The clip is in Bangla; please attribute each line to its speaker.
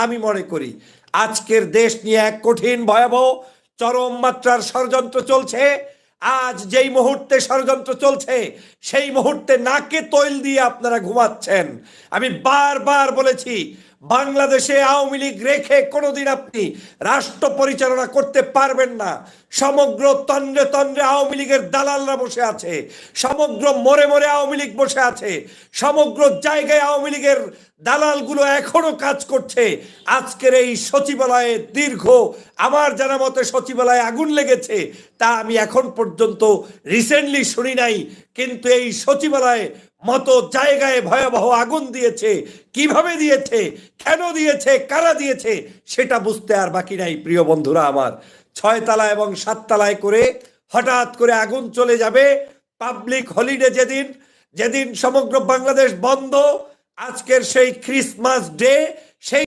Speaker 1: আমি মনে করি আজকের দেশ নিয়ে এক কঠিন ভয়াবহ চরম মাত্রার ষড়যন্ত্র চলছে। আজ যেই মুহূর্তে ষড়যন্ত্র চলছে সেই মুহূর্তে নাকে তৈল দিয়ে আপনারা ঘুমাচ্ছেন। আমি বারবার বলেছি বাংলাদেশে আওয়ামী লীগ রেখে কোনোদিন আপনি রাষ্ট্র পরিচালনা করতে পারবেন না। সমগ্র তন্দ্রে তন্দ্রে আওয়ামী লীগের দালালরা বসে আছে, সমগ্র মোড়ে মোড়ে আওয়ামী লীগ বসে আছে, সমগ্র জায়গায় আওয়ামী লীগের দালালগুলো এখনো কাজ করছে। আজকের এই সচিবালয়ে দীর্ঘ আমার জানা মতে সচিবালয়ে আগুন লেগেছে তা আমি এখন পর্যন্ত রিসেন্টলি শুনি নাই, কিন্তু এই সচিবালয়ে মতো জায়গায় ভয়াবহ আগুন দিয়েছে। কিভাবে দিয়েছে, কেন দিয়েছে, কারা দিয়েছে সেটা বুঝতে আর বাকি নাই। প্রিয় বন্ধুরা আমার, 6 তলা এবং 7 তলায় করে হঠাৎ করে আগুন চলে যাবে পাবলিক হলিডে যেদিন, যেদিন সমগ্র বাংলাদেশ বন্ধ, আজকের সেই ক্রিসমাস ডে, সেই